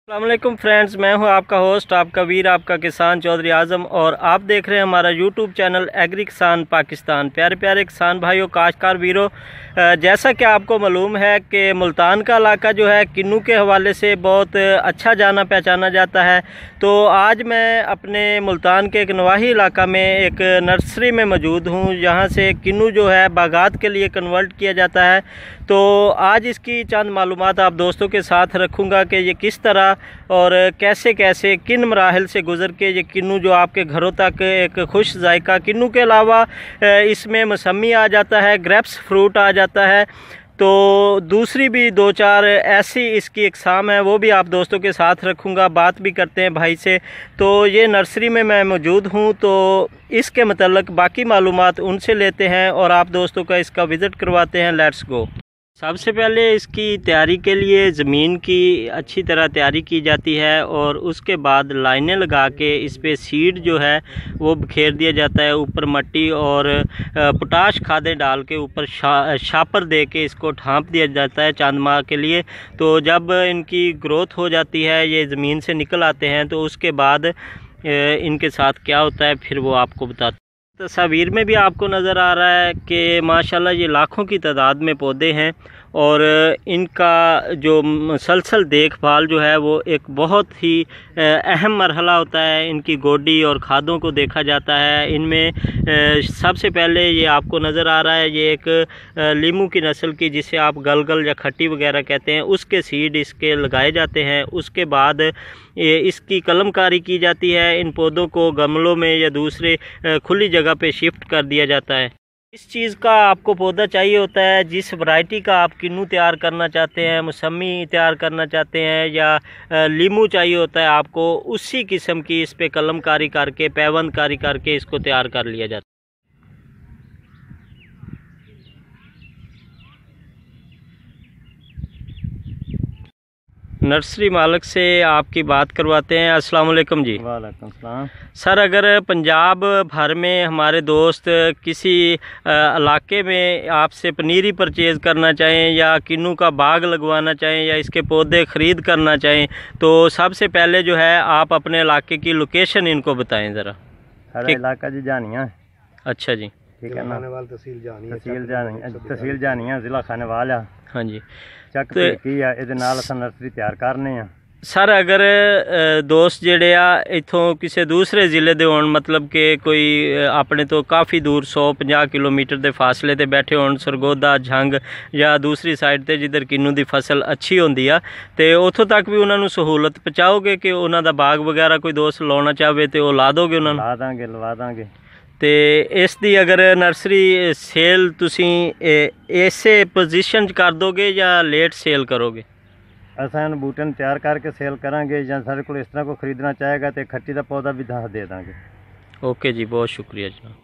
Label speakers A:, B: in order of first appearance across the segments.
A: अस्सलाम वालेकुम फ्रेंड्स, मैं हूं आपका होस्ट, आपका वीर, आपका किसान चौधरी आज़म और आप देख रहे हैं हमारा यूट्यूब चैनल एग्री किसान पाकिस्तान। प्यारे प्यारे किसान भाइयों, काश्तकार वीरों, जैसा कि आपको मालूम है कि मुल्तान का इलाका जो है किन्नू के हवाले से बहुत अच्छा जाना पहचाना जाता है। तो आज मैं अपने मुल्तान के एक नवाही इलाका में एक नर्सरी में मौजूद हूं, जहां से किन्नू जो है बागात के लिए कन्वर्ट किया जाता है। तो आज इसकी चंद मालूमात आप दोस्तों के साथ रखूँगा कि ये किस तरह और कैसे कैसे किन मराहल से गुज़र के ये किन्नू जो आपके घरों तक एक खुश जायका, किन्नू के अलावा इसमें मौसमी आ जाता है, ग्रेप्स फ्रूट आ जाता है। तो दूसरी भी दो चार ऐसी इसकी इकसाम है, वो भी आप दोस्तों के साथ रखूँगा। बात भी करते हैं भाई से। तो ये नर्सरी में मैं मौजूद हूँ, तो इसके मतलब बाकी मालूमात उनसे लेते हैं और आप दोस्तों का इसका विज़िट करवाते हैं। Let's go. सबसे पहले इसकी तैयारी के लिए ज़मीन की अच्छी तरह तैयारी की जाती है और उसके बाद लाइनें लगा के इस पे सीड जो है वो बिखेर दिया जाता है। ऊपर मट्टी और पोटाश खादें डाल के ऊपर शापर दे के इसको ढांप दिया जाता है चंद माह के लिए। तो जब इनकी ग्रोथ हो जाती है, ये ज़मीन से निकल आते हैं, तो उसके बाद इनके साथ क्या होता है फिर वो आपको बताते हैं। तस्वीर में भी आपको नज़र आ रहा है कि माशाल्लाह ये लाखों की तादाद में पौधे हैं और इनका जो मुसलसल देखभाल जो है वो एक बहुत ही अहम मरहला होता है। इनकी गोडी और खादों को देखा जाता है। इनमें सबसे पहले ये आपको नज़र आ रहा है, ये एक लीमू की नस्ल की, जिसे आप गलगल या खट्टी वगैरह कहते हैं, उसके सीड इसके लगाए जाते हैं। उसके बाद इसकी कलमकारी की जाती है। इन पौधों को गमलों में या दूसरे खुली जगह पे शिफ्ट कर दिया जाता है। इस चीज़ का आपको पौधा चाहिए होता है जिस वैरायटी का आप किन्नू तैयार करना चाहते हैं, मौसमी तैयार करना चाहते हैं या लीमू चाहिए होता है आपको, उसी किस्म की इस पे कलमकारी करके, पैबंदकारी करके इसको तैयार कर लिया जाता है। नर्सरी मालिक से आपकी बात करवाते हैं। अस्सलाम वालेकुम जी।
B: वालेकुम सलाम।
A: सर, अगर पंजाब भर में हमारे दोस्त किसी इलाके में आपसे पनीरी परचेज़ करना चाहें या किन्नू का बाग लगवाना चाहें या इसके पौधे ख़रीद करना चाहें, तो सबसे पहले जो है आप अपने इलाके की लोकेशन इनको बताएं ज़रा।
B: हमारा इलाका जी जानिया।
A: अच्छा जी,
B: ठीक है ना। तहसील जानिया, ज़िला खानेवाल है।
A: हाँ जी।
B: ਚੱਕ ਕੀ ਆ ਇਹਦੇ ਨਾਲ ਅਸਾਂ ਨਰਸਰੀ ਤਿਆਰ ਕਰਨੇ ਆ।
A: सर, अगर दोस्त जेड़े आ इथों किसी दूसरे ज़िले दे होण, मतलब कि कोई अपने तो काफ़ी दूर 150 किलोमीटर के फासले ते बैठे होण, सरगोदा, झंग या दूसरी साइड ते जिधर किन्नू की फसल अच्छी होंदी आ, ते उथों तक भी उन्होंने सहूलत पहुँचाओगे कि उन्हों दा बाग वगैरह कोई दोस्त लाना चाहे तो वो ला दोगे उन्होंने?
B: ला दांगे, लवा दांगे।
A: तो इस दी अगर नर्सरी सेल तुसी इसे पोजीशन च कर दोगे या लेट सेल करोगे?
B: असां बूटे तैयार करके सेल करांगे, या सारे को इस तरह को खरीदना चाहेगा तो खट्टी का पौधा भी दस दे देंगे।
A: ओके जी, बहुत शुक्रिया जनाब।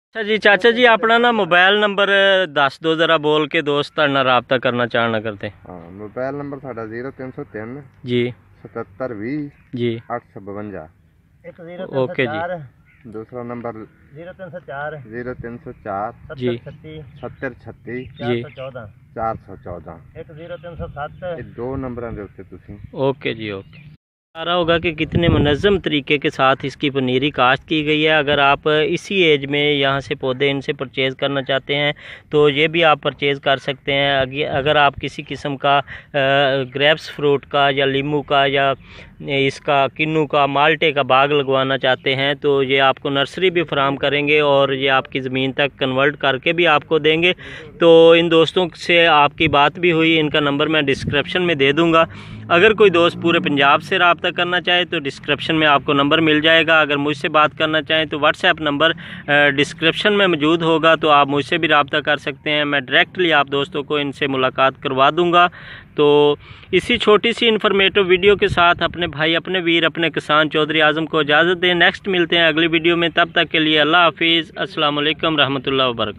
A: अच्छा जी, चाचा जी अपना ना मोबाइल नंबर दस दो जरा, बोल के दोस्त ना रबता करना चाहना करते।
C: हाँ, मोबाइल नंबर साढ़ा 0303
A: जी
C: 77 20
A: जी
C: 852।
A: ओके जी।
C: दूसरा नंबर
B: 0304
A: जी
C: 70 36
A: जी
C: 414।
B: 0307
C: दो नंबर दे उत्ते तुसी।
A: ओके जी, ओके। आ रहा होगा कि कितने मुनज़्ज़म तरीके के साथ इसकी पनीरी काश्त की गई है। अगर आप इसी एज में यहाँ से पौधे इनसे परचेज़ करना चाहते हैं तो ये भी आप परचेज़ कर सकते हैं। अगर आप किसी किस्म का ग्रेप्स फ्रूट का या लीमू का या इसका किन्नू का, माल्टे का बाग लगवाना चाहते हैं तो ये आपको नर्सरी भी फराम करेंगे और ये आपकी ज़मीन तक कन्वर्ट करके भी आपको देंगे। तो इन दोस्तों से आपकी बात भी हुई, इनका नंबर मैं डिस्क्रिप्शन में दे दूँगा। अगर कोई दोस्त पूरे पंजाब से रब्ता करना चाहे तो डिस्क्रिप्शन में आपको नंबर मिल जाएगा। अगर मुझसे बात करना चाहें तो व्हाट्सएप नंबर डिस्क्रिप्शन में मौजूद होगा, तो आप मुझसे भी रब्ता कर सकते हैं। मैं डायरेक्टली आप दोस्तों को इनसे मुलाकात करवा दूँगा। तो इसी छोटी सी इन्फॉर्मेटिव वीडियो के साथ अपने भाई, अपने वीर, अपने किसान चौधरी आज़म को इजाज़त दें। नेक्स्ट मिलते हैं अगली वीडियो में, तब तक के लिए अल्लाह हाफिज़। अस्सलाम वालेकुम रहमतुल्लाहि व बरकातहू।